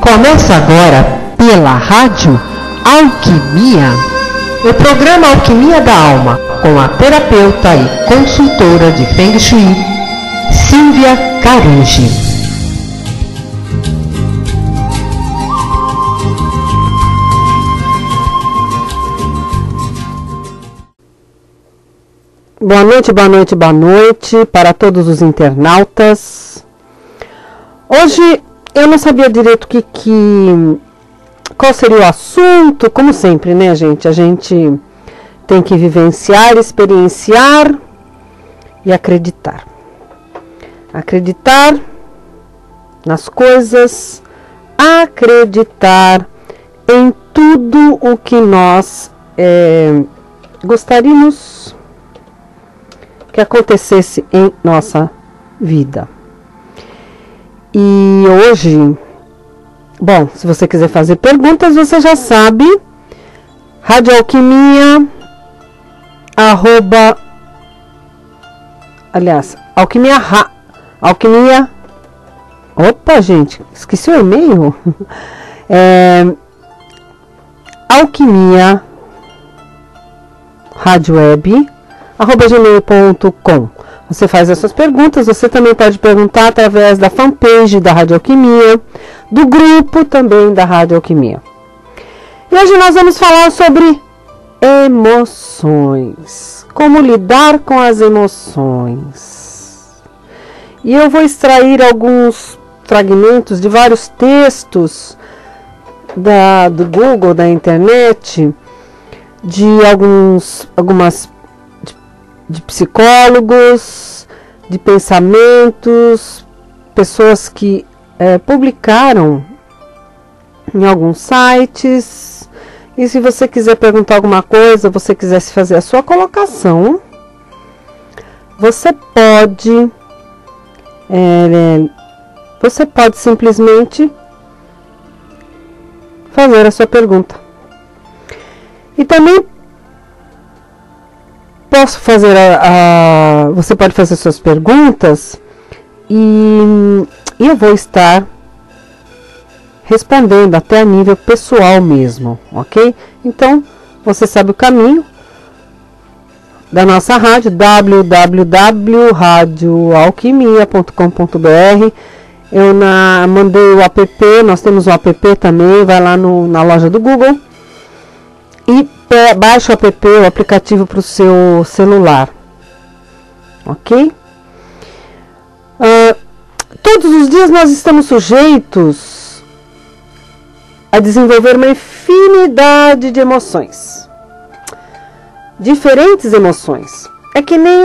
Começa agora pela Rádio Alquimia, o programa Alquimia da Alma, com a terapeuta e consultora de Feng Shui, Silvia Carugi. Boa noite, boa noite, boa noite para todos os internautas. Hoje eu não sabia direito qual seria o assunto, como sempre, né, gente? A gente tem que vivenciar, experienciar e acreditar. Acreditar nas coisas, acreditar em tudo o que nós gostaríamos que acontecesse em nossa vida. E hoje, bom, se você quiser fazer perguntas, você já sabe, Rádio Alquimia, Alquimia, opa, gente, esqueci o e-mail, Alquimia, Rádio Web, @gmail.com. Você faz essas perguntas, você também pode perguntar através da fanpage da Rádio Alquimia, do grupo também da Rádio Alquimia. E hoje nós vamos falar sobre emoções, como lidar com as emoções. E eu vou extrair alguns fragmentos de vários textos do Google, da internet, de de psicólogos, de pensamentos, pessoas que publicaram em alguns sites. E se você quiser perguntar alguma coisa, você quiser fazer a sua colocação, você pode simplesmente fazer a sua pergunta. E também posso fazer você pode fazer suas perguntas e eu vou estar respondendo até a nível pessoal mesmo, ok? Então, você sabe o caminho da nossa rádio, www.radioalquimia.com.br. Eu mandei o app, nós temos o app também, vai lá na loja do Google e baixa o app, o aplicativo para o seu celular, ok? Todos os dias nós estamos sujeitos a desenvolver uma infinidade de emoções, diferentes emoções. É que nem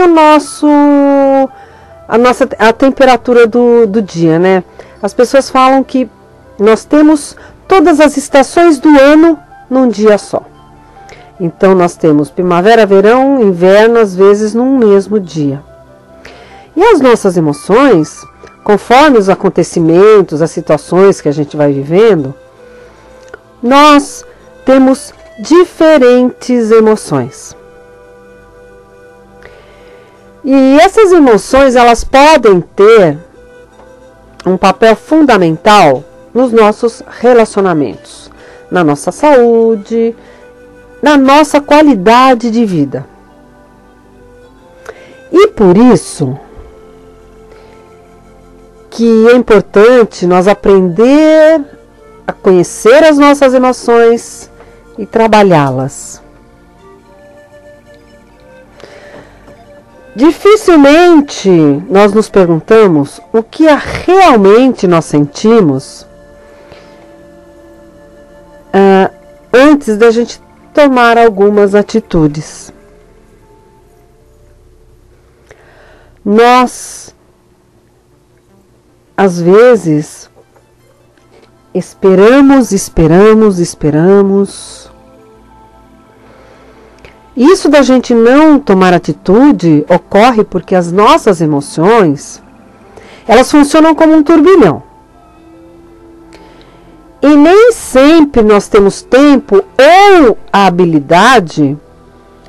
a temperatura do dia, né? As pessoas falam que nós temos todas as estações do ano num dia só. Então, nós temos primavera, verão, inverno, às vezes num mesmo dia. E as nossas emoções, conforme os acontecimentos, as situações que a gente vai vivendo, nós temos diferentes emoções. E essas emoções, elas podem ter um papel fundamental nos nossos relacionamentos, na nossa saúde, na nossa qualidade de vida. E por isso que é importante nós aprender a conhecer as nossas emoções e trabalhá-las. Dificilmente nós nos perguntamos o que realmente nós sentimos antes da gente tomar algumas atitudes. Nós, às vezes, esperamos. Isso da gente não tomar atitude ocorre porque as nossas emoções, elas funcionam como um turbilhão. E nem sempre nós temos tempo ou a habilidade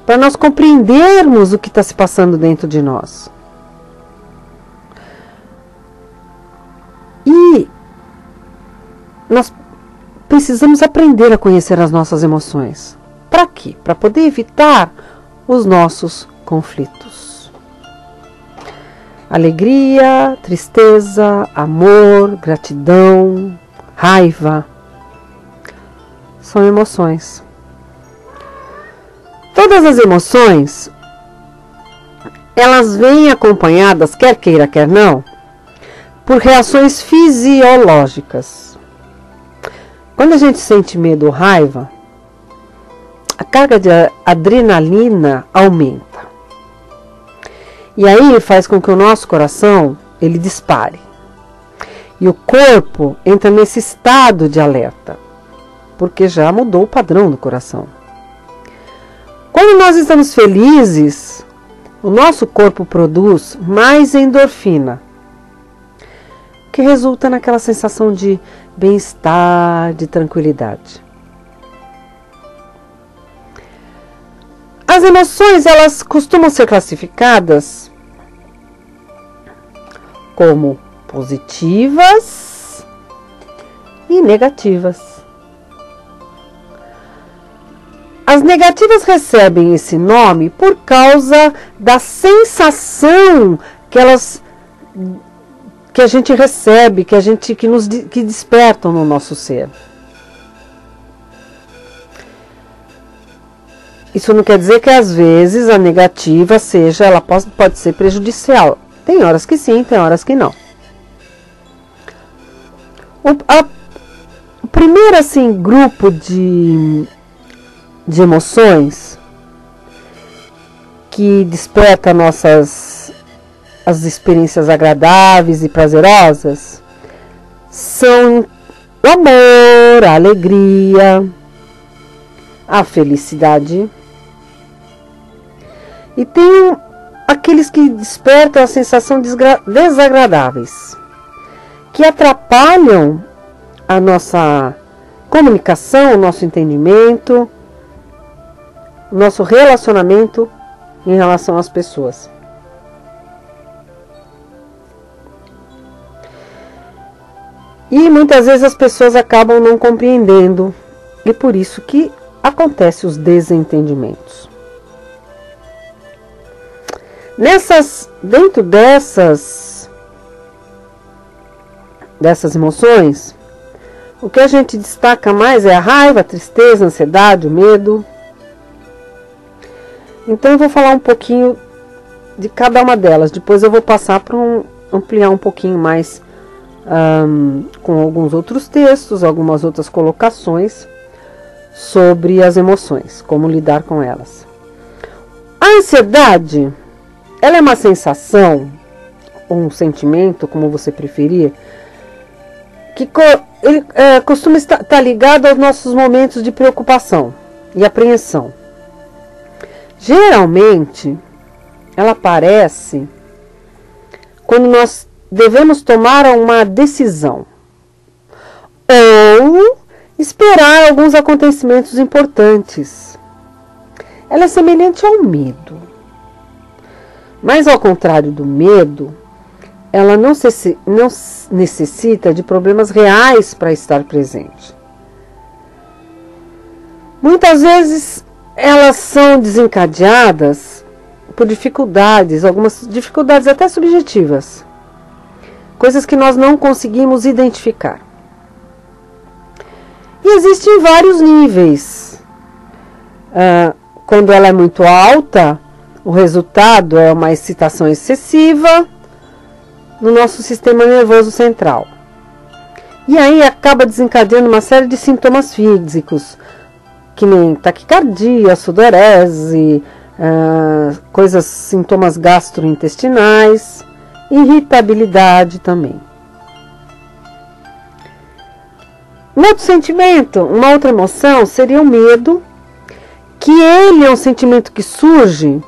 para nós compreendermos o que está se passando dentro de nós. E nós precisamos aprender a conhecer as nossas emoções. Para quê? Para poder evitar os nossos conflitos. Alegria, tristeza, amor, gratidão, raiva, são emoções. Todas as emoções, elas vêm acompanhadas, quer queira, quer não, por reações fisiológicas. Quando a gente sente medo ou raiva, a carga de adrenalina aumenta. E aí faz com que o nosso coração, ele dispare. E o corpo entra nesse estado de alerta, porque já mudou o padrão do coração. Quando nós estamos felizes, o nosso corpo produz mais endorfina, que resulta naquela sensação de bem-estar, de tranquilidade. As emoções, elas costumam ser classificadas como positivas e negativas. As negativas recebem esse nome por causa da sensação que a gente recebe, que despertam no nosso ser. Isso não quer dizer que às vezes a negativa ela pode ser prejudicial. Tem horas que sim, tem horas que não. O primeiro grupo de emoções que desperta as experiências agradáveis e prazerosas são o amor, a alegria, a felicidade. E tem aqueles que despertam a sensação desagradáveis, que atrapalham a nossa comunicação, o nosso entendimento, o nosso relacionamento em relação às pessoas. E muitas vezes as pessoas acabam não compreendendo, e por isso que acontecem os desentendimentos. Dentro dessas emoções, o que a gente destaca mais é a raiva, a tristeza, a ansiedade, o medo. Então eu vou falar um pouquinho de cada uma delas. Depois eu vou passar para ampliar um pouquinho mais com alguns outros textos, algumas outras colocações sobre as emoções, como lidar com elas. A ansiedade, ela é uma sensação, ou um sentimento, como você preferir, que ele costuma estar ligado aos nossos momentos de preocupação e apreensão. Geralmente, ela aparece quando nós devemos tomar uma decisão ou esperar alguns acontecimentos importantes. Ela é semelhante ao medo. Mas ao contrário do medo, ela não necessita de problemas reais para estar presente. Muitas vezes elas são desencadeadas por dificuldades, algumas dificuldades até subjetivas, coisas que nós não conseguimos identificar. E existem vários níveis. Quando ela é muito alta, o resultado é uma excitação excessiva no nosso sistema nervoso central. E aí acaba desencadeando uma série de sintomas físicos, que nem taquicardia, sudorese, sintomas gastrointestinais, irritabilidade também. Um outro sentimento, uma outra emoção seria o medo, que ele é um sentimento que surge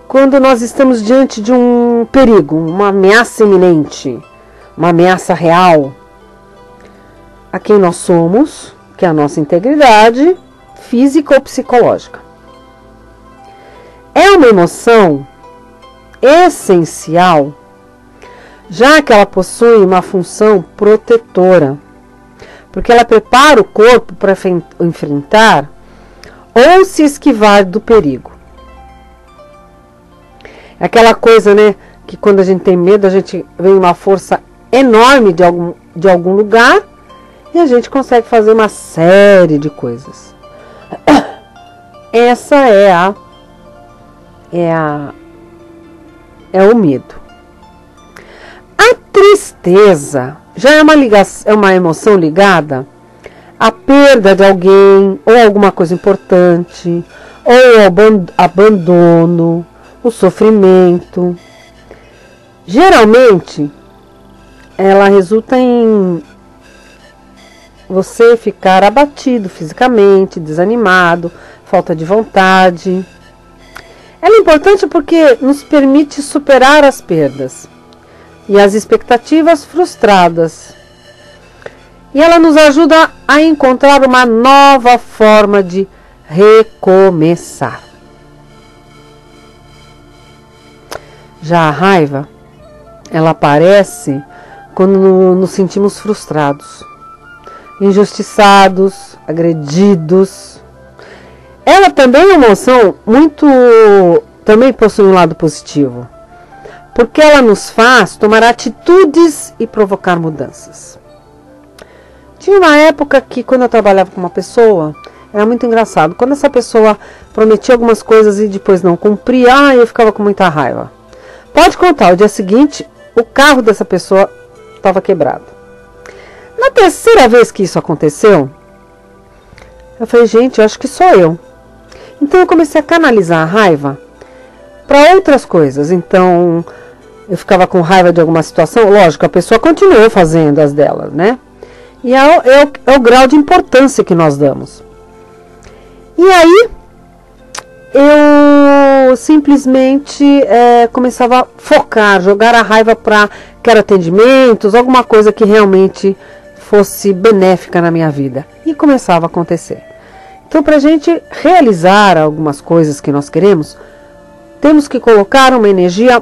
quando nós estamos diante de um perigo, uma ameaça iminente, uma ameaça real a quem nós somos, que é a nossa integridade física ou psicológica. é uma emoção essencial, já que ela possui uma função protetora, porque ela prepara o corpo para enfrentar ou se esquivar do perigo. É aquela coisa, né, que quando a gente tem medo, a gente vem uma força enorme de algum lugar e a gente consegue fazer uma série de coisas. Essa é o medo. A tristeza já é uma emoção ligada à perda de alguém, ou alguma coisa importante, ou ao abandono, o sofrimento. Geralmente, ela resulta em você ficar abatido fisicamente, desanimado, falta de vontade. Ela é importante porque nos permite superar as perdas e as expectativas frustradas. E ela nos ajuda a encontrar uma nova forma de recomeçar. Já a raiva, ela aparece quando nos sentimos frustrados, injustiçados, agredidos. Ela também é uma emoção também possui um lado positivo, porque ela nos faz tomar atitudes e provocar mudanças. Tinha uma época que, quando eu trabalhava com uma pessoa, era muito engraçado. Quando essa pessoa prometia algumas coisas e depois não cumpria, eu ficava com muita raiva. Pode contar, o dia seguinte, o carro dessa pessoa estava quebrado. Na terceira vez que isso aconteceu, eu falei, gente, eu acho que sou eu. Então eu comecei a canalizar a raiva para outras coisas. Então eu ficava com raiva de alguma situação. Lógico, a pessoa continuou fazendo as delas, né? E é o grau de importância que nós damos. E aí eu simplesmente começava a focar, jogar a raiva para quero atendimentos, alguma coisa que realmente fosse benéfica na minha vida. E começava a acontecer. Então, para a gente realizar algumas coisas que nós queremos, temos que colocar uma energia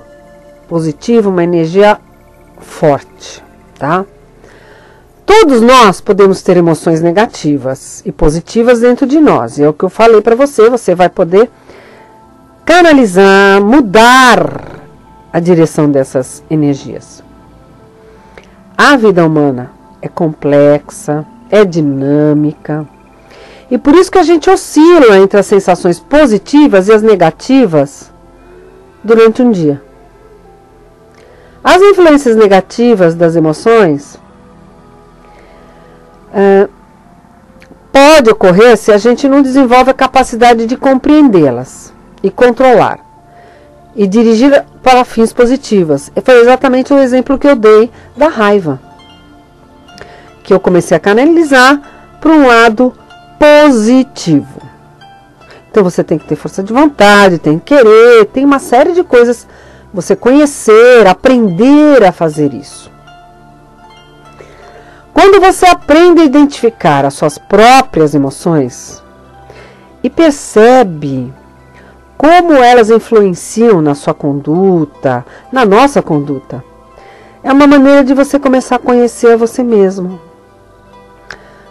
positiva, uma energia forte, tá? Todos nós podemos ter emoções negativas e positivas dentro de nós. É o que eu falei para você, você vai poder canalizar, mudar a direção dessas energias. A vida humana é complexa, é dinâmica, e por isso que a gente oscila entre as sensações positivas e as negativas durante um dia. As influências negativas das emoções pode ocorrer se a gente não desenvolve a capacidade de compreendê-las e controlar e dirigir para fins positivos. Foi exatamente o exemplo que eu dei da raiva, que eu comecei a canalizar para um lado positivo. Então você tem que ter força de vontade, tem que querer, tem uma série de coisas, você conhecer, aprender a fazer isso. Quando você aprende a identificar as suas próprias emoções e percebe como elas influenciam na sua conduta, na nossa conduta, é uma maneira de você começar a conhecer você mesmo.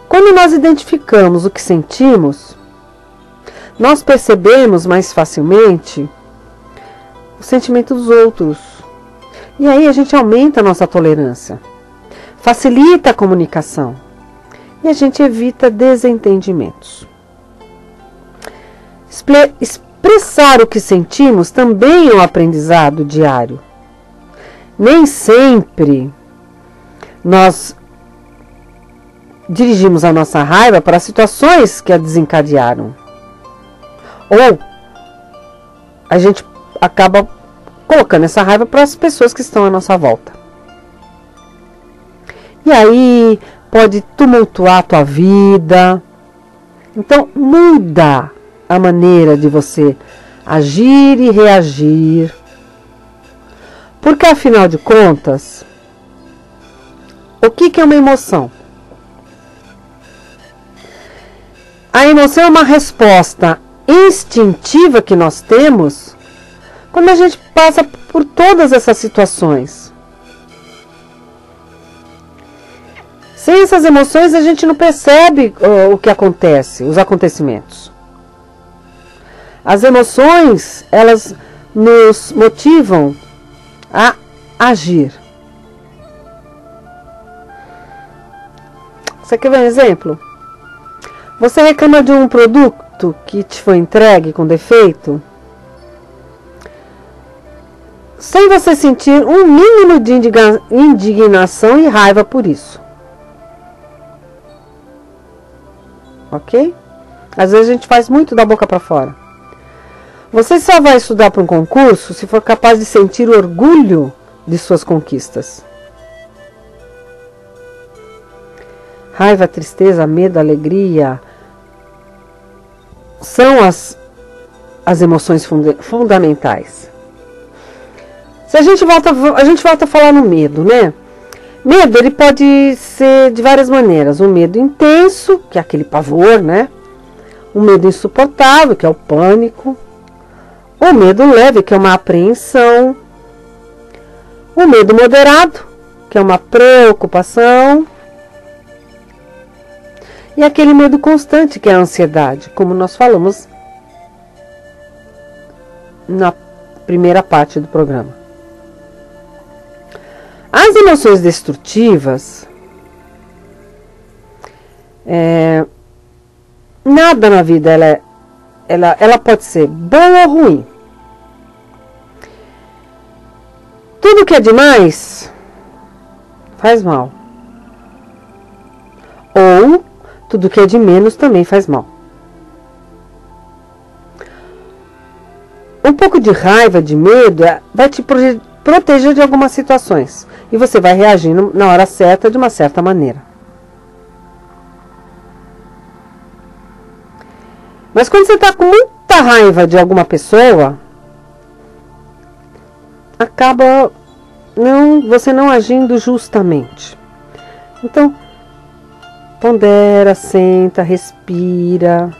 Quando nós identificamos o que sentimos, nós percebemos mais facilmente o sentimento dos outros. E aí a gente aumenta a nossa tolerância. Facilita a comunicação e a gente evita desentendimentos. Expressar o que sentimos também é um aprendizado diário. Nem sempre nós dirigimos a nossa raiva para situações que a desencadearam. Ou a gente acaba colocando essa raiva para as pessoas que estão à nossa volta. E aí pode tumultuar a tua vida. Então muda a maneira de você agir e reagir. Porque afinal de contas, o que é uma emoção? A emoção é uma resposta instintiva que nós temos quando a gente passa por todas essas situações. Sem essas emoções a gente não percebe o que acontece, os acontecimentos. As emoções, elas nos motivam a agir. Você quer ver um exemplo? Você reclama de um produto que te foi entregue com defeito, sem você sentir um mínimo de indignação e raiva por isso. Ok? Às vezes a gente faz muito da boca para fora. Você só vai estudar para um concurso se for capaz de sentir orgulho de suas conquistas. Raiva, tristeza, medo, alegria são as emoções fundamentais. Se a gente volta a falar no medo, né? Medo, ele pode ser de várias maneiras. Um medo intenso, que é aquele pavor, né? Um medo insuportável, que é o pânico. O medo leve, que é uma apreensão. O medo moderado, que é uma preocupação. E aquele medo constante, que é a ansiedade, como nós falamos na primeira parte do programa. As emoções destrutivas, nada na vida ela pode ser boa ou ruim. Tudo que é demais faz mal. Ou tudo que é de menos também faz mal. Um pouco de raiva, de medo, vai te proteger de algumas situações. E você vai reagindo na hora certa, de uma certa maneira. Mas quando você está com muita raiva de alguma pessoa, acaba você não agindo justamente. Então, pondera, senta, respira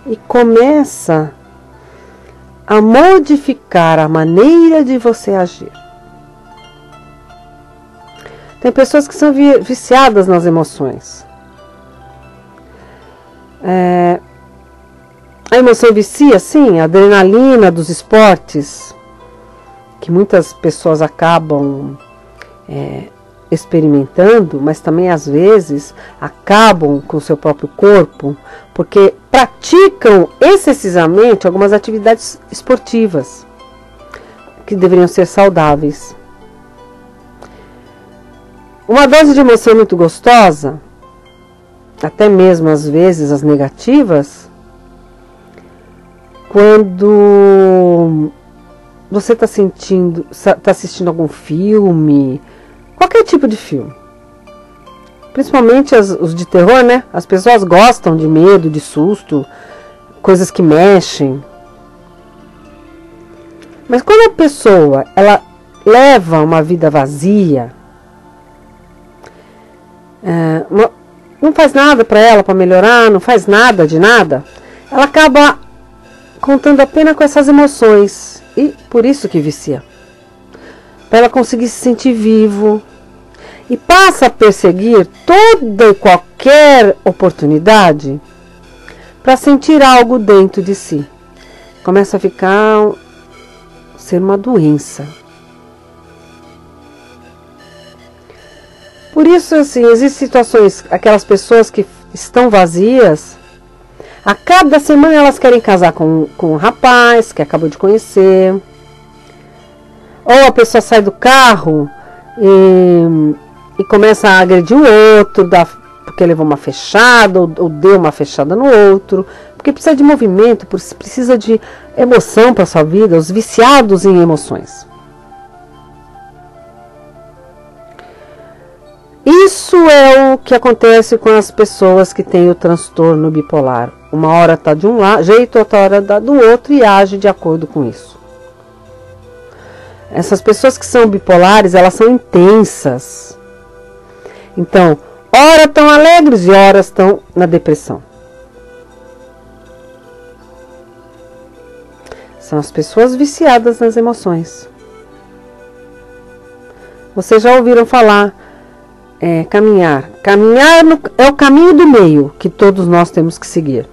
e começa a modificar a maneira de você agir. Tem pessoas que são viciadas nas emoções. A emoção vicia, sim, a adrenalina dos esportes, que muitas pessoas acabam experimentando, mas também às vezes acabam com o seu próprio corpo, porque praticam excessivamente algumas atividades esportivas que deveriam ser saudáveis. Uma dose de emoção muito gostosa, até mesmo às vezes as negativas, quando você está assistindo algum filme, qualquer tipo de filme, principalmente os de terror, né? As pessoas gostam de medo, de susto, coisas que mexem. Mas quando a pessoa ela leva uma vida vazia, não faz nada para ela, para melhorar, não faz nada de nada, ela acaba contando apenas com essas emoções, e por isso que vicia, para ela conseguir se sentir vivo, e passa a perseguir toda e qualquer oportunidade para sentir algo dentro de si. Começa a ser uma doença. Por isso, assim, existem situações, aquelas pessoas que estão vazias, a cada semana elas querem casar com um rapaz que acabou de conhecer. Ou a pessoa sai do carro e começa a agredir o outro, porque levou uma fechada, ou deu uma fechada no outro. Porque precisa de movimento, precisa de emoção para a sua vida, os viciados em emoções. Isso é o que acontece com as pessoas que têm o transtorno bipolar. Uma hora está de um jeito, outra hora está do outro e age de acordo com isso. Essas pessoas que são bipolares, elas são intensas. Então, ora estão alegres e ora estão na depressão. São as pessoas viciadas nas emoções. Vocês já ouviram falar caminhar? Caminhar é o caminho do meio que todos nós temos que seguir.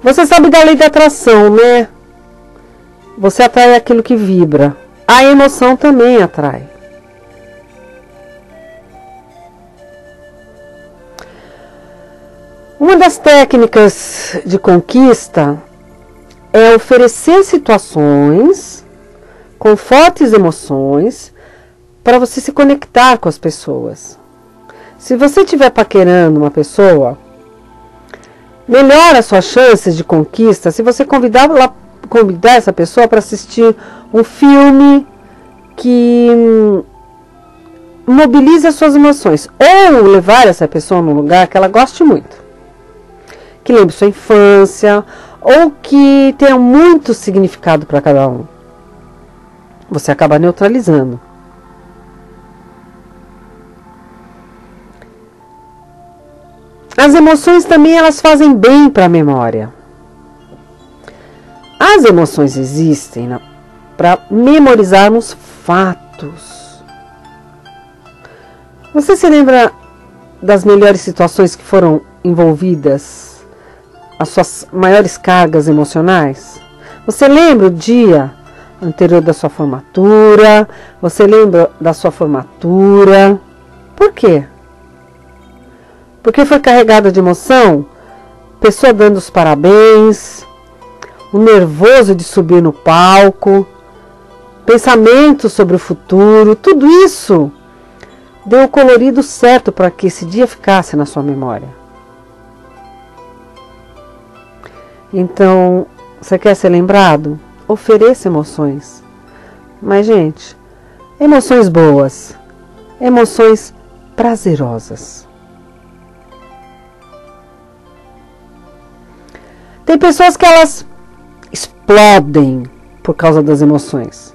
Você sabe da lei da atração, né? Você atrai aquilo que vibra. A emoção também atrai. Uma das técnicas de conquista é oferecer situações com fortes emoções para você se conectar com as pessoas. Se você estiver paquerando uma pessoa, melhora as suas chances de conquista se você convidar essa pessoa para assistir um filme que mobilize as suas emoções, ou levar essa pessoa num lugar que ela goste muito, que lembre sua infância, ou que tenha muito significado para cada um. Você acaba neutralizando. As emoções também, elas fazem bem para a memória. As emoções existem para memorizarmos fatos. Você se lembra das melhores situações que foram envolvidas as suas maiores cargas emocionais? Você lembra o dia anterior da sua formatura? Você lembra da sua formatura? Por quê? Porque foi carregada de emoção? Pessoa dando os parabéns, o nervoso de subir no palco, pensamentos sobre o futuro, tudo isso deu o colorido certo para que esse dia ficasse na sua memória. Então, você quer ser lembrado? Ofereça emoções. Mas, gente, emoções boas, emoções prazerosas. Tem pessoas que elas explodem por causa das emoções.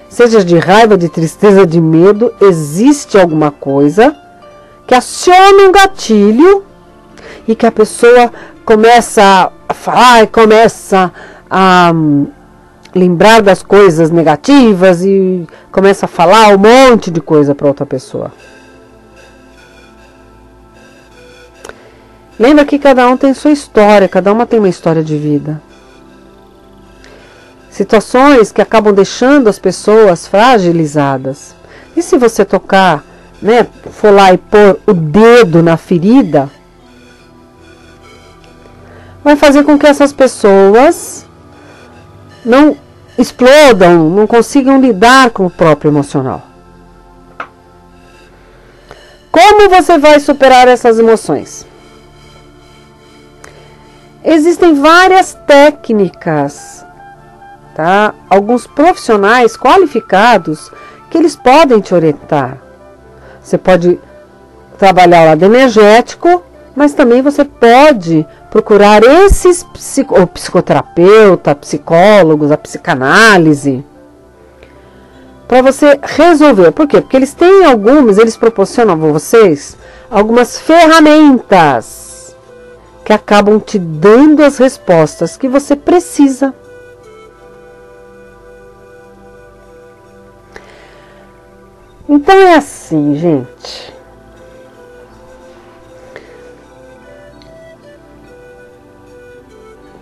Seja de raiva, de tristeza, de medo, existe alguma coisa que aciona um gatilho e que a pessoa começa a falar e começa a lembrar das coisas negativas e começa a falar um monte de coisa para outra pessoa. Lembra que cada um tem sua história, cada uma tem uma história de vida. Situações que acabam deixando as pessoas fragilizadas. E se você tocar, for lá e pôr o dedo na ferida, vai fazer com que essas pessoas não explodam, não consigam lidar com o próprio emocional. Como você vai superar essas emoções? Existem várias técnicas, tá? Alguns profissionais qualificados que eles podem te orientar. Você pode trabalhar o lado energético, mas também você pode procurar esses psicoterapeuta, psicólogos, a psicanálise, para você resolver. Por quê? Porque eles proporcionam a vocês algumas ferramentas que acabam te dando as respostas que você precisa. Então é assim, gente.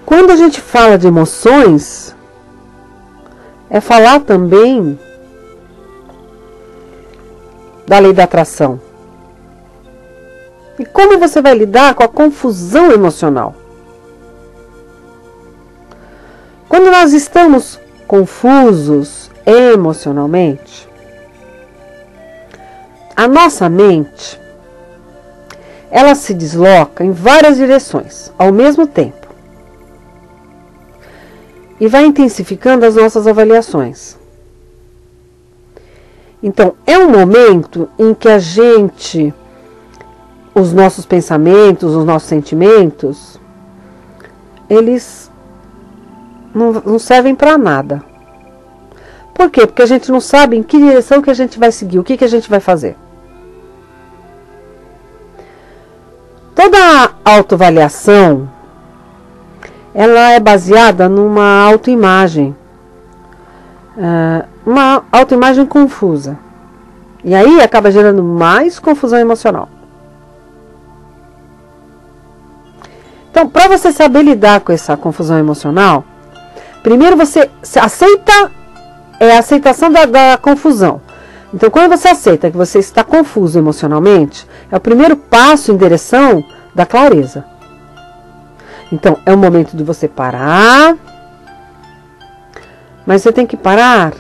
Quando a gente fala de emoções, é falar também da lei da atração. E como você vai lidar com a confusão emocional? Quando nós estamos confusos emocionalmente, a nossa mente, ela se desloca em várias direções ao mesmo tempo. E vai intensificando as nossas avaliações. Então, é um momento em que os nossos pensamentos, os nossos sentimentos, eles não servem para nada. Por quê? Porque a gente não sabe em que direção que a gente vai seguir, o que a gente vai fazer. Toda autoavaliação, ela é baseada numa autoimagem. Uma autoimagem confusa. E aí acaba gerando mais confusão emocional. Então, para você saber lidar com essa confusão emocional, primeiro você aceita, a aceitação da confusão. Então, quando você aceita que você está confuso emocionalmente, é o primeiro passo em direção da clareza. Então, é o momento de você parar, mas você tem que parar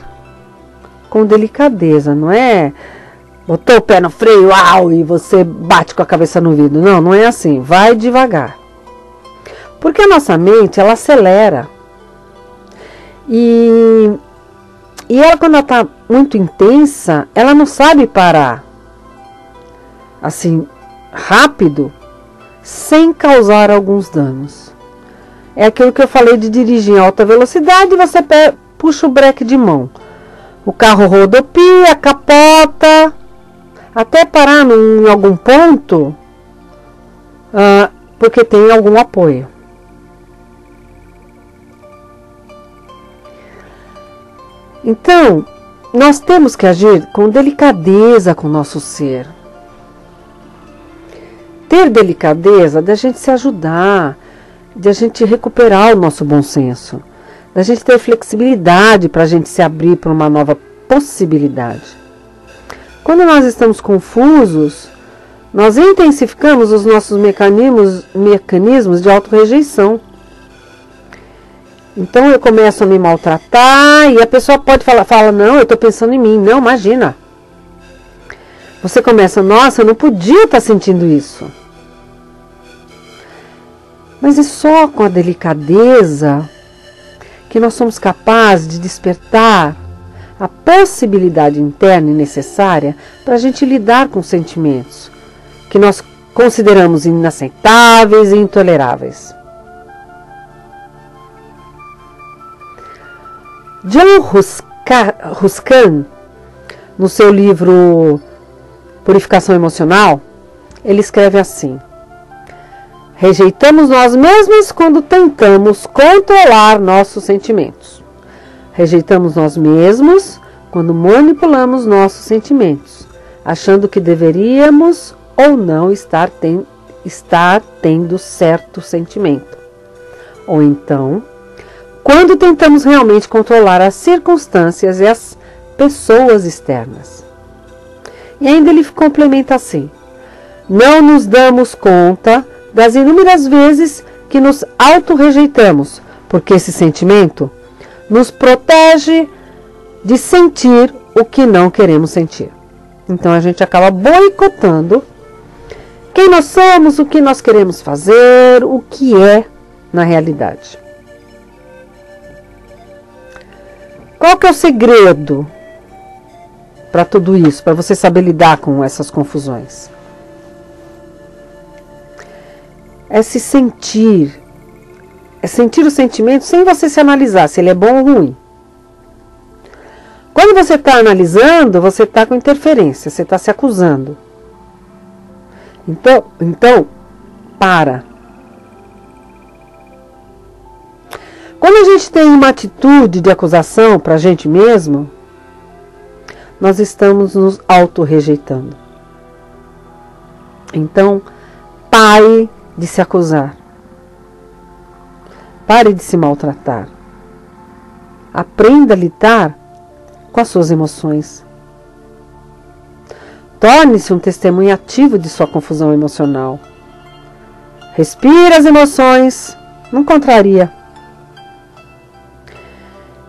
com delicadeza, não é? Botou o pé no freio, e você bate com a cabeça no vidro. Não, não é assim. Vai devagar. Porque a nossa mente, ela acelera. E ela, quando ela está muito intensa, ela não sabe parar assim, rápido, sem causar alguns danos. É aquilo que eu falei de dirigir em alta velocidade e você puxa o breque de mão. O carro rodopia, capota, até parar em algum ponto, porque tem algum apoio. Então, nós temos que agir com delicadeza com o nosso ser. Ter delicadeza da gente se ajudar, de a gente recuperar o nosso bom senso, da gente ter flexibilidade para a gente se abrir para uma nova possibilidade. Quando nós estamos confusos, nós intensificamos os nossos mecanismos de autorrejeição. Então eu começo a me maltratar e a pessoa pode falar, não, eu estou pensando em mim. Não, imagina. Você começa, nossa, eu não podia estar sentindo isso. Mas é só com a delicadeza que nós somos capazes de despertar a possibilidade interna e necessária para a gente lidar com sentimentos que nós consideramos inaceitáveis e intoleráveis. John Ruskin, no seu livro Purificação Emocional, ele escreve assim: rejeitamos nós mesmos quando tentamos controlar nossos sentimentos. Rejeitamos nós mesmos quando manipulamos nossos sentimentos, achando que deveríamos ou não estar tendo certo sentimento. Ou então, quando tentamos realmente controlar as circunstâncias e as pessoas externas. E ainda ele complementa assim: não nos damos conta das inúmeras vezes que nos auto-rejeitamos, porque esse sentimento nos protege de sentir o que não queremos sentir. Então a gente acaba boicotando quem nós somos, o que nós queremos fazer, o que é na realidade. Qual que é o segredo para tudo isso, para você saber lidar com essas confusões? É se sentir, é sentir o sentimento sem você se analisar se ele é bom ou ruim. Quando você está analisando, você está com interferência, você está se acusando. Então, para. Quando a gente tem uma atitude de acusação para a gente mesmo, nós estamos nos auto-rejeitando. Então, pare de se acusar. Pare de se maltratar. Aprenda a lidar com as suas emoções. Torne-se um testemunho ativo de sua confusão emocional. Respire as emoções, não contraria.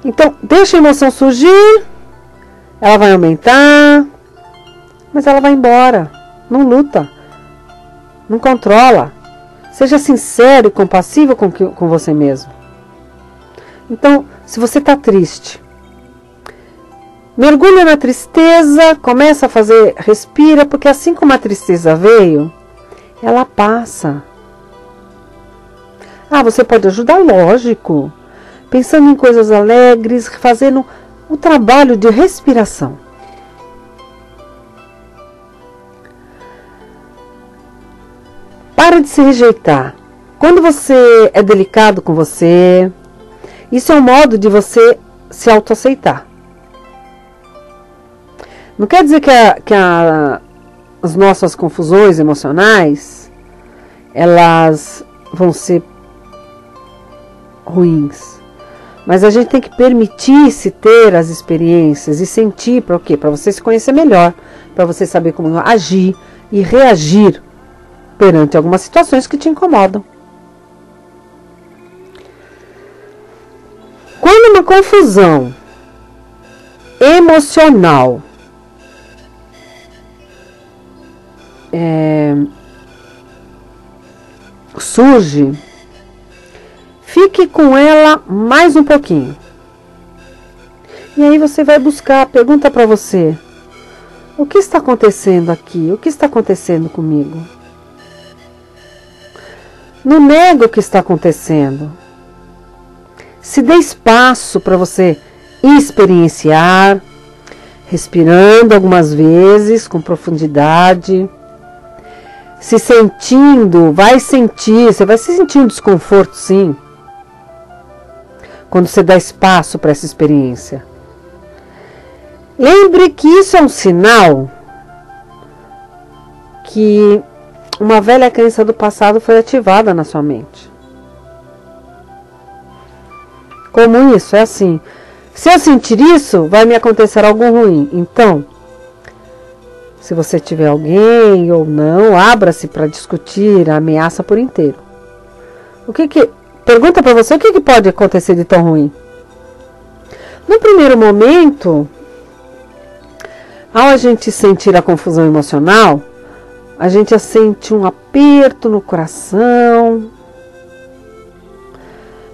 Então, deixa a emoção surgir, ela vai aumentar, mas ela vai embora. Não luta, não controla. Seja sincero e compassivo com você mesmo. Então, se você está triste, mergulha na tristeza, começa a fazer, respira, porque assim como a tristeza veio, ela passa. Você pode ajudar, lógico, pensando em coisas alegres, fazendo o trabalho de respiração. Para de se rejeitar. Quando você é delicado com você, isso é um modo de você se autoaceitar. Não quer dizer que as nossas confusões emocionais, elas vão ser ruins. Mas a gente tem que permitir-se ter as experiências e sentir para o quê? Para você se conhecer melhor, para você saber como agir e reagir perante algumas situações que te incomodam. Quando uma confusão emocional surge, fique com ela mais um pouquinho. E aí você vai buscar, pergunta para você: o que está acontecendo aqui? O que está acontecendo comigo? Não nega o que está acontecendo. Se dê espaço para você experienciar, respirando algumas vezes com profundidade, se sentindo, você vai se sentir um desconforto, sim, quando você dá espaço para essa experiência. Lembre que isso é um sinal que uma velha crença do passado foi ativada na sua mente. Como isso? É assim: se eu sentir isso, vai me acontecer algo ruim. Então, se você tiver alguém ou não, abra-se para discutir a ameaça por inteiro. Pergunta para você: o que pode acontecer de tão ruim? No primeiro momento, ao a gente sentir a confusão emocional, a gente sente um aperto no coração,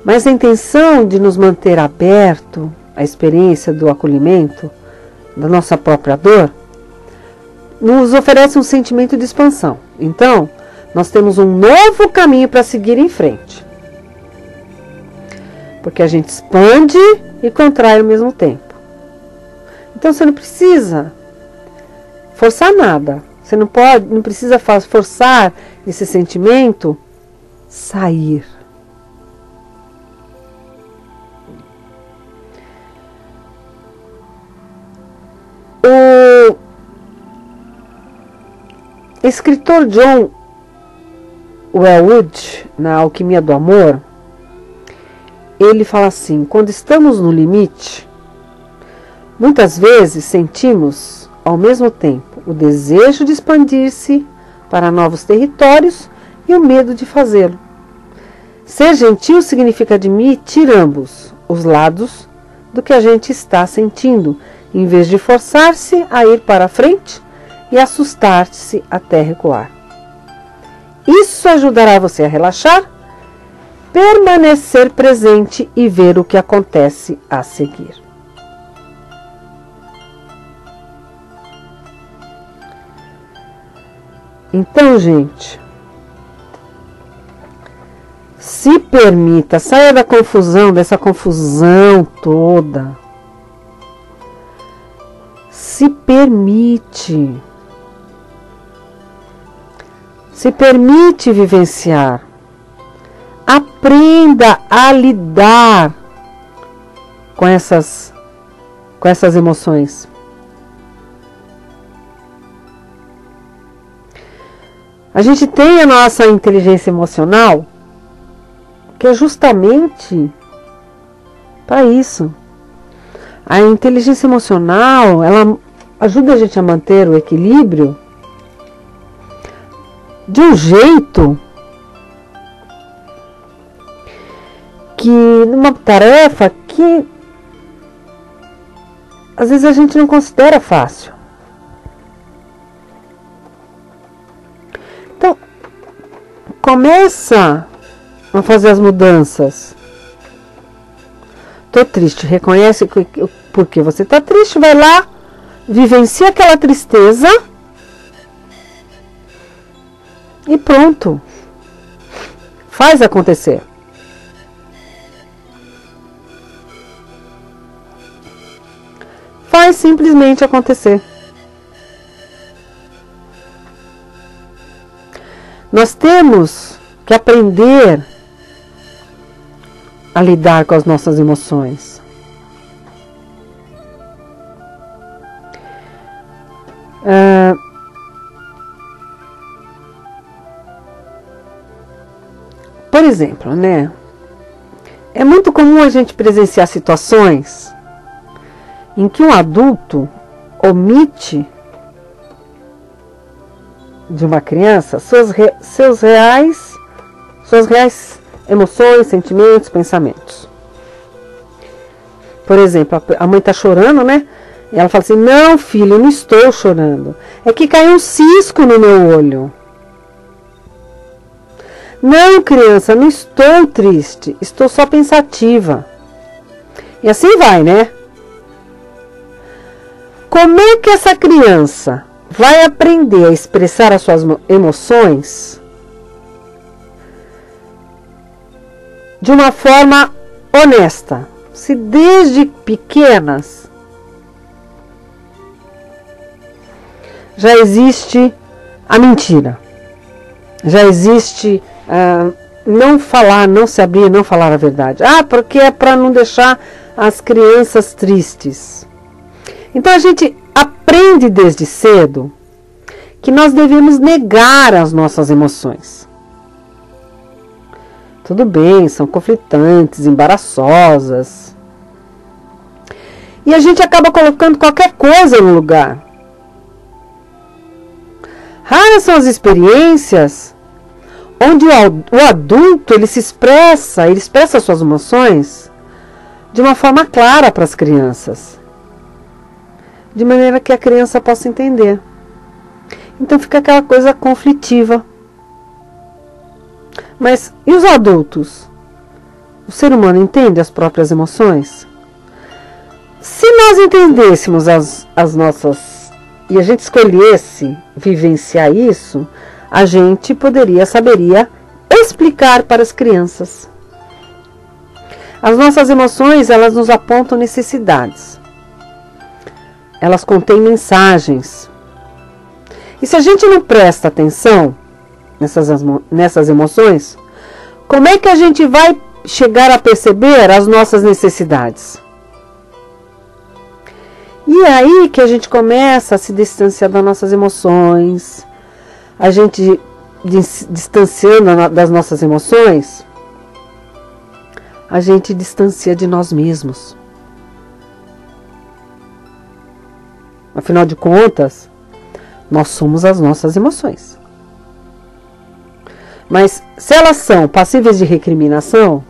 mas a intenção de nos manter aberto à experiência do acolhimento da nossa própria dor nos oferece um sentimento de expansão. Então, nós temos um novo caminho para seguir em frente. Porque a gente expande e contrai ao mesmo tempo. Então você não precisa forçar nada. Você não precisa forçar esse sentimento sair. O escritor John Welwood, na Alquimia do Amor, ele fala assim: quando estamos no limite, muitas vezes sentimos ao mesmo tempo o desejo de expandir-se para novos territórios e o medo de fazê-lo. Ser gentil significa admitir ambos os lados do que a gente está sentindo, em vez de forçar-se a ir para frente e assustar-se até recuar. Isso ajudará você a relaxar, permanecer presente e ver o que acontece a seguir. Então, gente, se permita, saia da confusão, dessa confusão toda. Se permite vivenciar. Aprenda a lidar com essas emoções. A gente tem a nossa inteligência emocional, que é justamente para isso. A inteligência emocional, ela ajuda a gente a manter o equilíbrio de um jeito que, numa tarefa que às vezes a gente não considera fácil. Então, começa a fazer as mudanças. Tô triste, reconhece porque você tá triste, vai lá, vivencia aquela tristeza e pronto. Faz acontecer. Faz simplesmente acontecer. Nós temos que aprender a lidar com as nossas emoções. Por exemplo, né? É muito comum a gente presenciar situações em que um adulto omite de uma criança suas reais emoções, sentimentos, pensamentos. Por exemplo, a mãe está chorando, né? E ela fala assim: não, filho, eu não estou chorando. É que caiu um cisco no meu olho. Não, criança, não estou triste. Estou só pensativa. E assim vai, né? Como é que essa criança vai aprender a expressar as suas emoções de uma forma honesta, se desde pequenas já existe a mentira, já existe não falar, não se abrir, não falar a verdade. Porque é para não deixar as crianças tristes. Então a gente aprende desde cedo que nós devemos negar as nossas emoções. Tudo bem, são conflitantes, embaraçosas. E a gente acaba colocando qualquer coisa no lugar. Raras são as experiências onde o adulto ele expressa suas emoções de uma forma clara para as crianças, de maneira que a criança possa entender. Então fica aquela coisa conflitiva. Mas e os adultos? O ser humano entende as próprias emoções? Se nós entendêssemos as nossas e a gente escolhesse vivenciar isso, a gente saberia explicar para as crianças. As nossas emoções, elas nos apontam necessidades. Elas contêm mensagens. E se a gente não presta atenção nessas emoções, como é que a gente vai chegar a perceber as nossas necessidades? E é aí que a gente começa a se distanciar das nossas emoções. A gente, distanciando das nossas emoções, a gente distancia de nós mesmos. Afinal de contas, nós somos as nossas emoções. Mas se elas são passíveis de recriminação,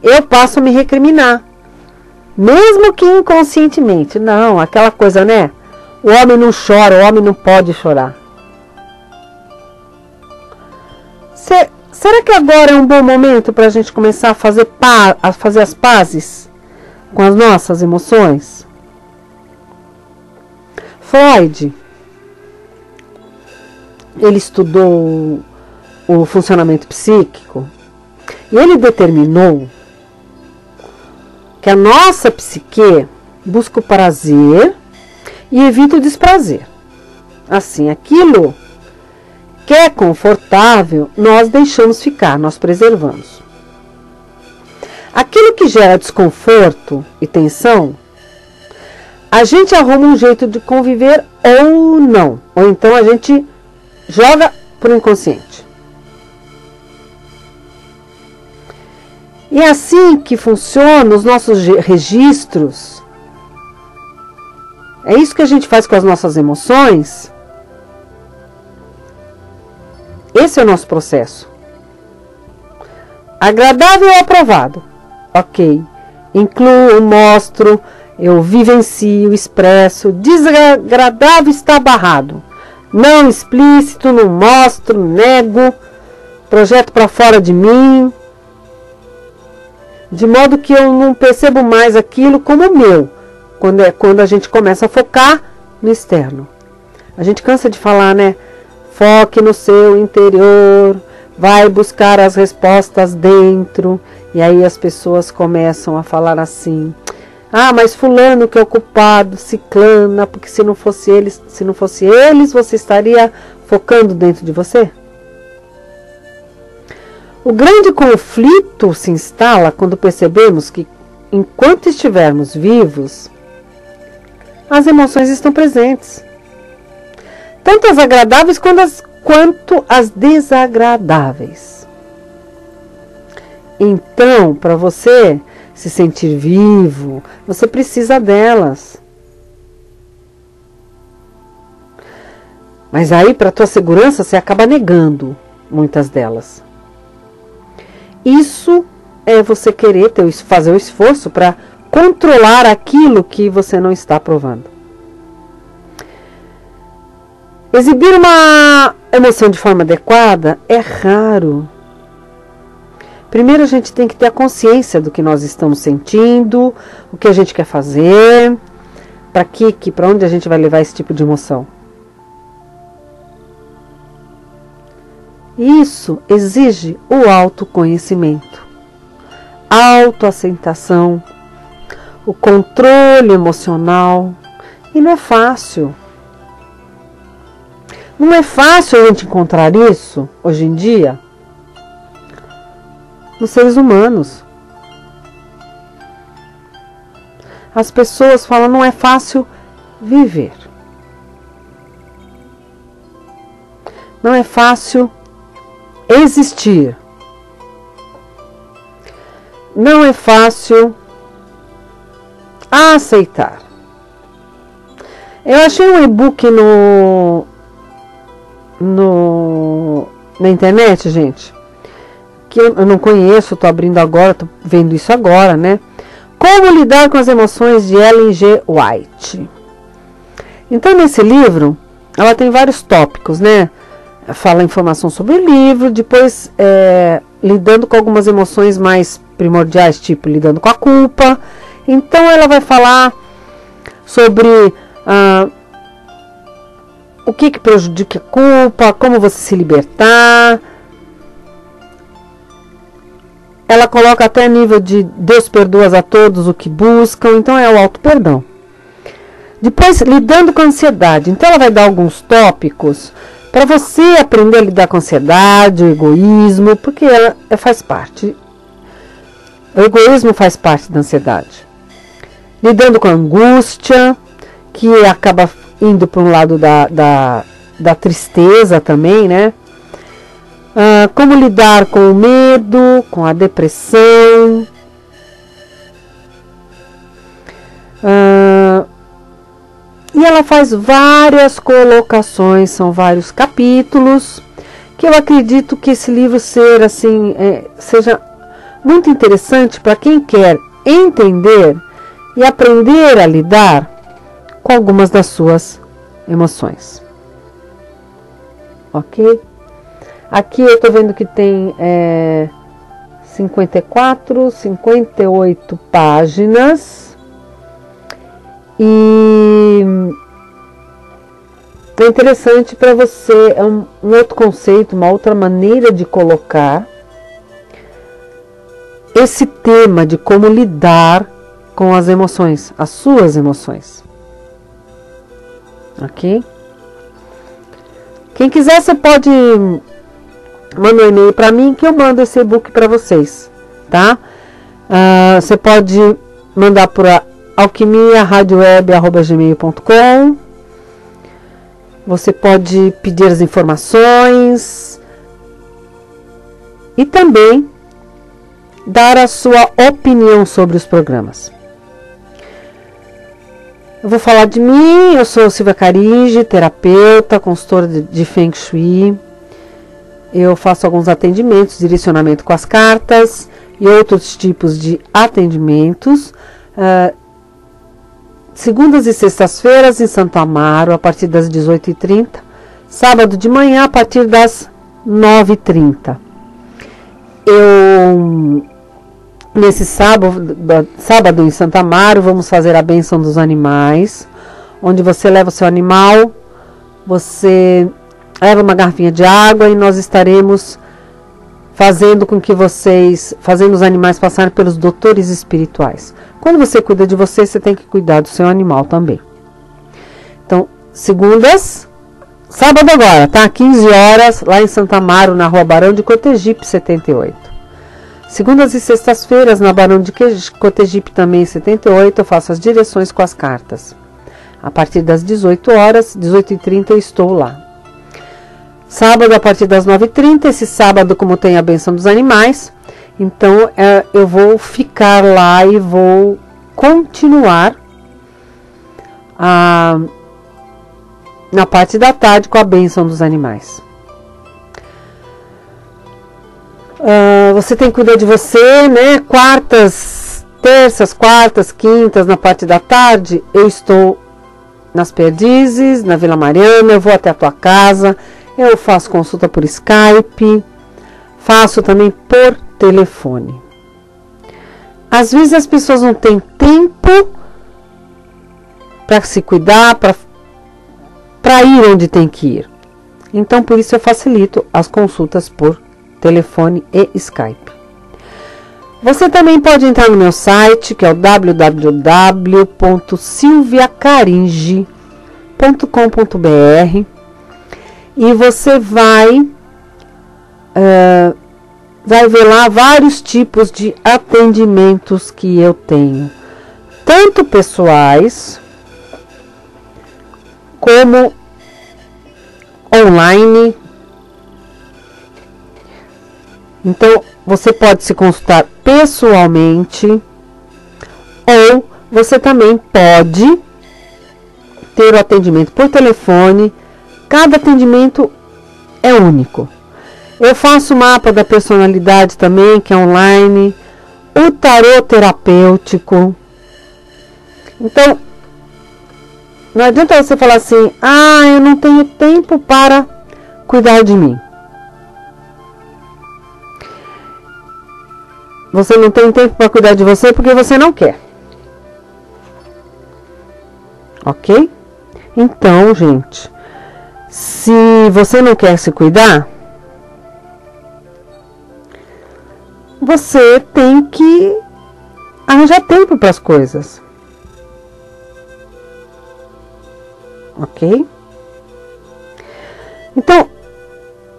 eu passo a me recriminar. Mesmo que inconscientemente. Não, aquela coisa, né? O homem não chora, o homem não pode chorar. Será que agora é um bom momento para a gente começar a fazer as pazes com as nossas emoções? Freud, ele estudou o funcionamento psíquico e ele determinou que a nossa psique busca o prazer e evita o desprazer. Assim, aquilo que é confortável, nós deixamos ficar, nós preservamos. Aquilo que gera desconforto e tensão, a gente arruma um jeito de conviver ou não. Ou então a gente joga para o inconsciente. E é assim que funcionam os nossos registros. É isso que a gente faz com as nossas emoções. Esse é o nosso processo. Agradável ou aprovado? Ok. Incluo, mostro, eu vivencio, expresso. Desagradável está barrado. Não explícito, não mostro, nego, projeto para fora de mim. De modo que eu não percebo mais aquilo como meu. Quando a gente começa a focar no externo. A gente cansa de falar, né? Foque no seu interior, vai buscar as respostas dentro. E aí as pessoas começam a falar assim: mas fulano que é o culpado, ciclana, porque se não fosse eles, você estaria focando dentro de você? O grande conflito se instala quando percebemos que, enquanto estivermos vivos, as emoções estão presentes. Tanto as agradáveis quanto as desagradáveis. Então, para você se sentir vivo, você precisa delas. Mas aí, para a tua segurança, você acaba negando muitas delas. Isso é você querer fazer o esforço para controlar aquilo que você não está aprovando. Exibir uma emoção de forma adequada é raro. Primeiro a gente tem que ter a consciência do que nós estamos sentindo, o que a gente quer fazer, para onde a gente vai levar esse tipo de emoção. Isso exige o autoconhecimento, a autoaceitação, o controle emocional. E não é fácil. Não é fácil a gente encontrar isso, hoje em dia, nos seres humanos. As pessoas falam, não é fácil viver. Não é fácil existir. Não é fácil aceitar. Eu achei um e-book na internet, gente, que eu não conheço, estou abrindo agora, estou vendo isso agora, né? Como lidar com as emoções, de Ellen G. White. Então, nesse livro, ela tem vários tópicos, né? Fala informação sobre o livro, depois lidando com algumas emoções mais primordiais, tipo lidando com a culpa. Então ela vai falar sobre o que prejudica a culpa, como você se libertar. Ela coloca até nível de Deus perdoa a todos o que buscam, então é o auto-perdão. Depois, lidando com a ansiedade. Então ela vai dar alguns tópicos para você aprender a lidar com a ansiedade, o egoísmo, porque faz parte. O egoísmo faz parte da ansiedade. Lidando com a angústia, que acaba indo para um lado da tristeza também, né? Como lidar com o medo, com a depressão. E ela faz várias colocações, são vários capítulos, que eu acredito que esse livro seja muito interessante para quem quer entender e aprender a lidar com algumas das suas emoções. Ok? Aqui eu estou vendo que tem 58 páginas. E é interessante para você, é um outro conceito, uma outra maneira de colocar esse tema de como lidar com as emoções, as suas emoções. Ok? Quem quiser, você pode mandar um e-mail para mim que eu mando esse e-book para vocês, tá? Você pode mandar por alquimia.radioweb@gmail.com. Você pode pedir as informações e também dar a sua opinião sobre os programas. Eu vou falar de mim, eu sou Silvia Carige, terapeuta, consultora de Feng Shui. Eu faço alguns atendimentos, direcionamento com as cartas e outros tipos de atendimentos. Segundas e sextas-feiras em Santo Amaro, a partir das 18h30. Sábado de manhã, a partir das 9h30. Nesse sábado em Santo Amaro, vamos fazer a bênção dos animais, onde você leva o seu animal, você leva uma garrafinha de água e nós estaremos fazendo os animais passarem pelos doutores espirituais. Quando você cuida de você tem que cuidar do seu animal também. Então, segundas, Sábado agora, tá? 15 horas, lá em Santa Amaro, na Rua Barão de Cotegipe, 78. Segundas e sextas-feiras, na Barão de Cotegipe, também 78, eu faço as direções com as cartas. A partir das 18 horas, 18h30, eu estou lá. Sábado, a partir das 9h30, esse sábado, como tem a benção dos animais, então eu vou ficar lá e vou continuar na parte da tarde com a bênção dos animais. Você tem que cuidar de você, né? Terças, quartas, quintas, na parte da tarde, eu estou nas Perdizes, na Vila Mariana, eu vou até a tua casa, eu faço consulta por Skype, faço também por telefone. Às vezes as pessoas não têm tempo para se cuidar, para ir onde tem que ir. Então, por isso eu facilito as consultas por telefone e Skype. Você também pode entrar no meu site, que é o www.silviacaringe.com.br, e você vai ver lá vários tipos de atendimentos que eu tenho, tanto pessoais como online. Então, você pode se consultar pessoalmente, ou você também pode ter o atendimento por telefone. Cada atendimento é único. Eu faço o mapa da personalidade também, que é online, o tarô terapêutico. Então, não adianta você falar assim, eu não tenho tempo para cuidar de mim. Você não tem tempo para cuidar de você porque você não quer. Ok? Então, gente, se você não quer se cuidar, você tem que arranjar tempo para as coisas. Ok? Então,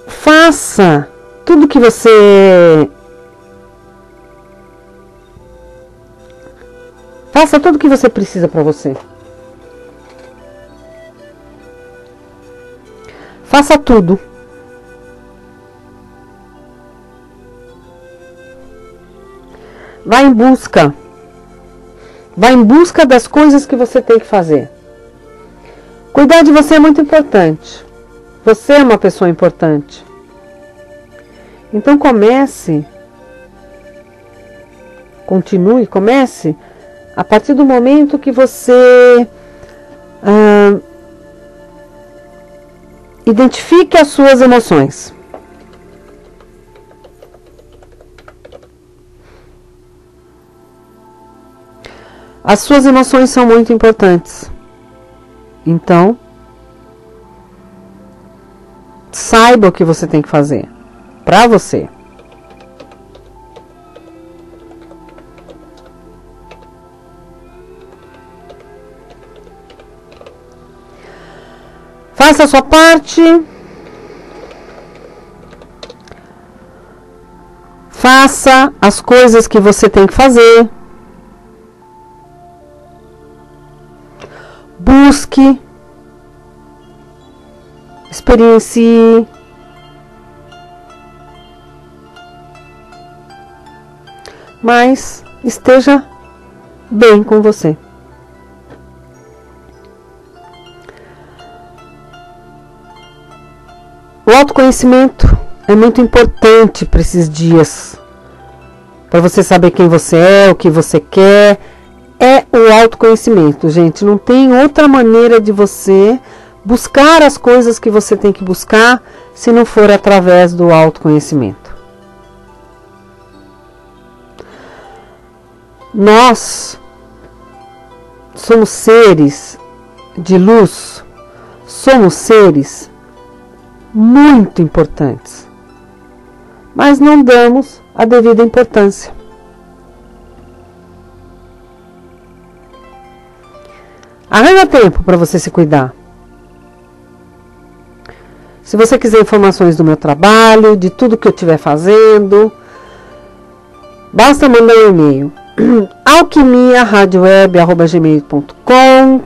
faça tudo que você precisa para você. Faça tudo. Vá em busca das coisas que você tem que fazer. Cuidar de você é muito importante. Você é uma pessoa importante. Então comece a partir do momento que você identifique as suas emoções. As suas emoções são muito importantes. Então, saiba o que você tem que fazer para você. Faça a sua parte. Faça as coisas que você tem que fazer. Busque. Experiencie. Mas esteja bem com você. O autoconhecimento é muito importante para esses dias. Para você saber quem você é, o que você quer. É o autoconhecimento, gente. Não tem outra maneira de você buscar as coisas que você tem que buscar se não for através do autoconhecimento. Nós somos seres de luz, somos seres muito importantes, mas não damos a devida importância. Arranja tempo para você se cuidar. Se você quiser informações do meu trabalho, de tudo que eu estiver fazendo, basta mandar um e-mail. alquimiaradioweb@gmail.com.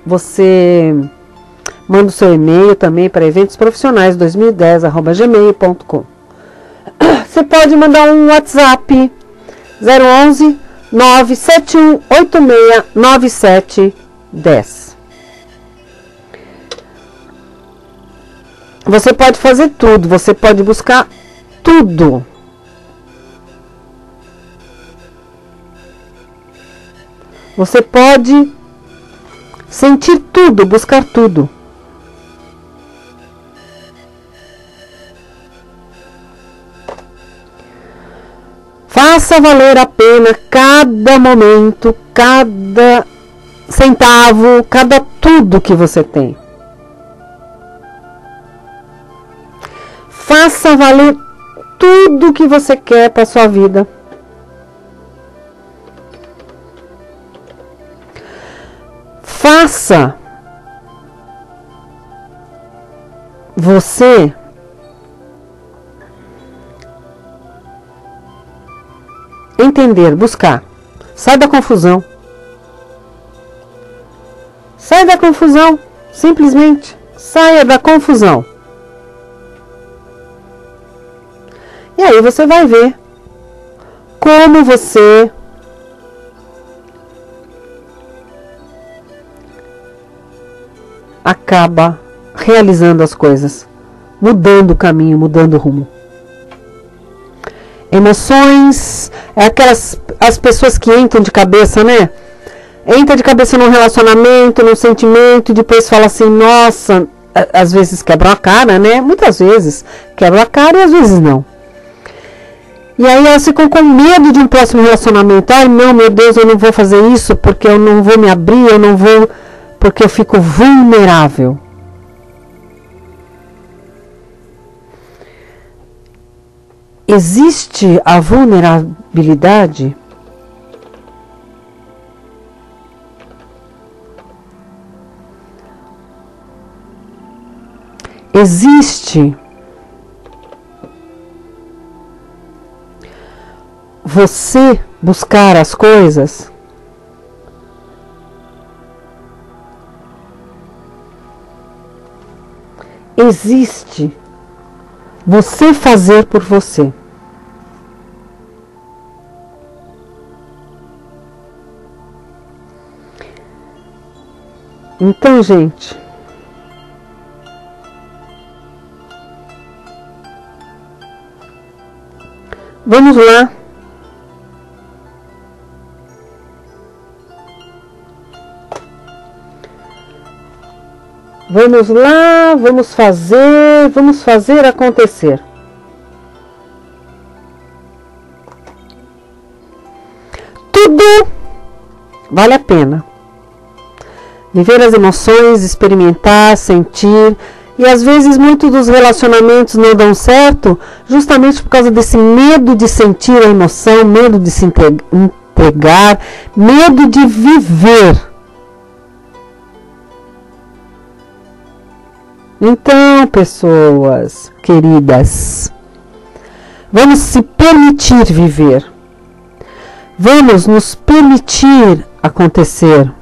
Você manda o seu e-mail também para eventosprofissionais2010@gmail.com. Você pode mandar um WhatsApp 011 971869710. Você pode fazer tudo, você pode buscar tudo. Você pode sentir tudo, buscar tudo. Faça valer a pena cada momento, cada centavo, cada tudo que você tem. Faça valer tudo que você quer para sua vida. Faça você entender, buscar. Sai da confusão. Sai da confusão. Simplesmente saia da confusão. E aí você vai ver como você acaba realizando as coisas, mudando o caminho, mudando o rumo. Emoções, é aquelas as pessoas que entram de cabeça, né? Entra de cabeça num relacionamento, num sentimento, e depois fala assim, nossa, às vezes quebra a cara, né? Muitas vezes quebra a cara e às vezes não. E aí elas ficam com medo de um próximo relacionamento. Ai, não, meu Deus, eu não vou fazer isso porque eu não vou me abrir, eu não vou, porque eu fico vulnerável. Existe a vulnerabilidade? Existe você buscar as coisas? Existe você fazer por você? Então, gente, vamos lá. Vamos lá, vamos fazer acontecer. Tudo vale a pena. Viver as emoções, experimentar, sentir. E às vezes muitos dos relacionamentos não dão certo justamente por causa desse medo de sentir a emoção, medo de se entregar, medo de viver. Então, pessoas queridas, vamos se permitir viver. Vamos nos permitir acontecer.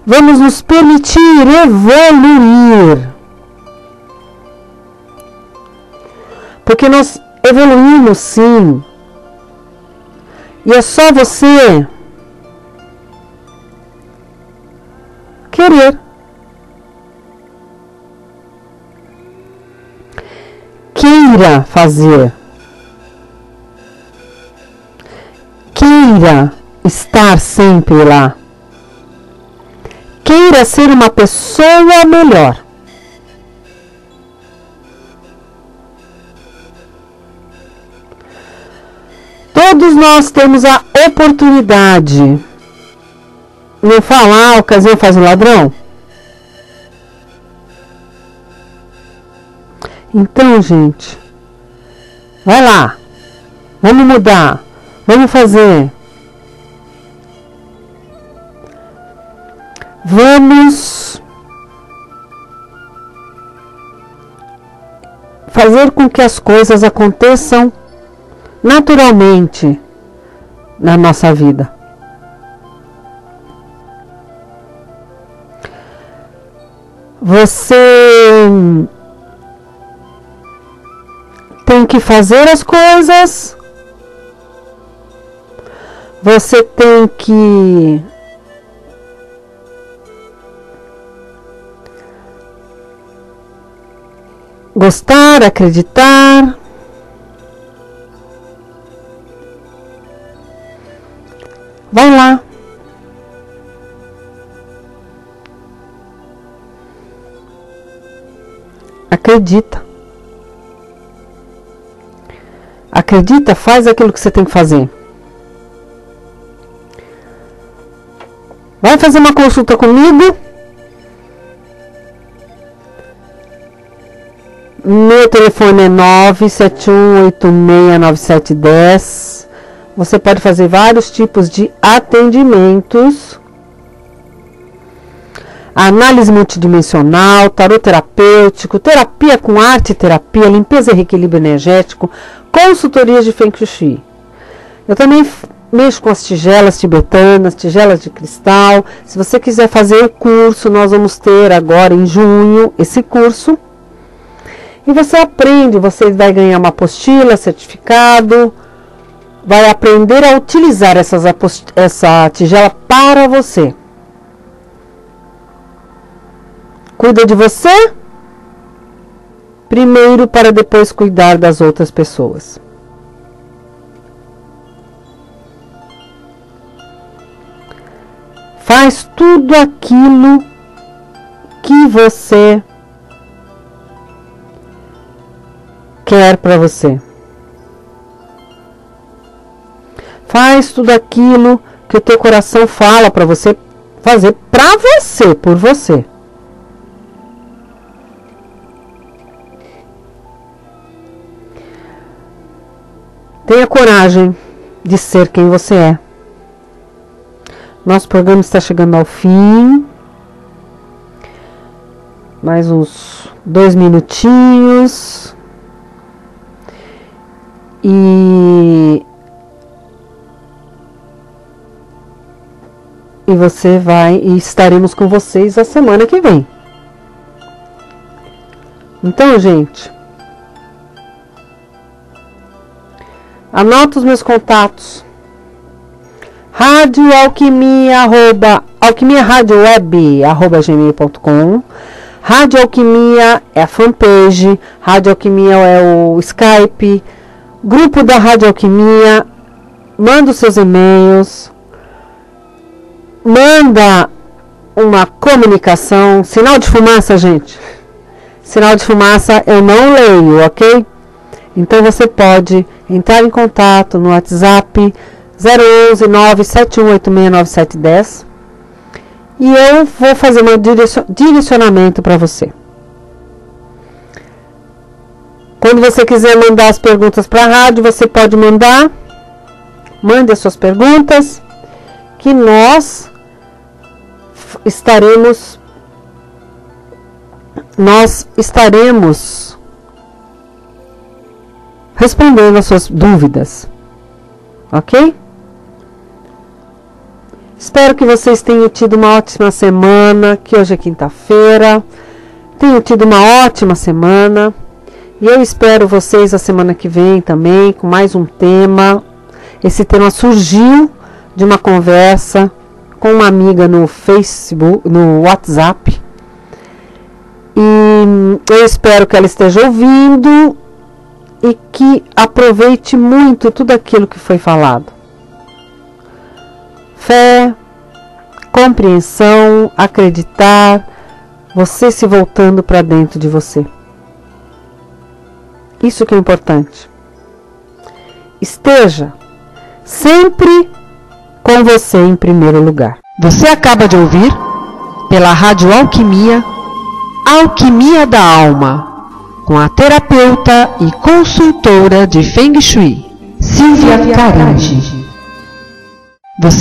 Vamos nos permitir evoluir. Porque nós evoluímos sim. E é só você querer. Queira fazer. Queira estar sempre lá. Queira ser uma pessoa melhor. Todos nós temos a oportunidade. Não falar, a ocasião faz o ladrão? Então, gente, vai lá. Vamos mudar. Vamos fazer. Vamos fazer com que as coisas aconteçam naturalmente na nossa vida. Você tem que fazer as coisas, você tem que gostar, acreditar, vai lá. Acredita. Acredita, faz aquilo que você tem que fazer. Vai fazer uma consulta comigo. Meu telefone é 971869710. Você pode fazer vários tipos de atendimentos. Análise multidimensional, tarô terapêutico, terapia com arte terapia, limpeza e reequilíbrio energético, consultorias de Feng Shui. Eu também mexo com as tigelas tibetanas, tigelas de cristal. Se você quiser fazer o curso, nós vamos ter agora em junho esse curso. E você aprende, você vai ganhar uma apostila, certificado, vai aprender a utilizar essa tigela para você. Cuida de você primeiro para depois cuidar das outras pessoas. Faz tudo aquilo que você quer para você. Faz tudo aquilo que o teu coração fala para você fazer para você, por você. Tenha coragem de ser quem você é. Nosso programa está chegando ao fim. Mais uns 2 minutinhos. E você vai, e estaremos com vocês a semana que vem. Então, gente, anota os meus contatos. Rádio Alquimia, alquimiaradioweb@gmail.com. Rádio Alquimia é a fanpage, Rádio Alquimia é o Skype, grupo da Rádio Alquimia. Manda os seus e-mails, manda uma comunicação. Sinal de fumaça, gente. Sinal de fumaça eu não leio, ok? Então você pode entrar em contato no WhatsApp 011 971869710 e eu vou fazer um direcionamento para você. Quando você quiser mandar as perguntas para a rádio, você pode mandar. Mande as suas perguntas, que nós estaremos respondendo as suas dúvidas, ok? Espero que vocês tenham tido uma ótima semana, que hoje é quinta-feira. Tenham tido uma ótima semana. E eu espero vocês a semana que vem também, com mais um tema. Esse tema surgiu de uma conversa com uma amiga no Facebook, no WhatsApp. E eu espero que ela esteja ouvindo e que aproveite muito tudo aquilo que foi falado. Fé, compreensão, acreditar, você se voltando para dentro de você. Isso que é importante. Esteja sempre com você em primeiro lugar. Você acaba de ouvir, pela Rádio Alquimia, Alquimia da Alma, com a terapeuta e consultora de Feng Shui, Silvia Carangi. Você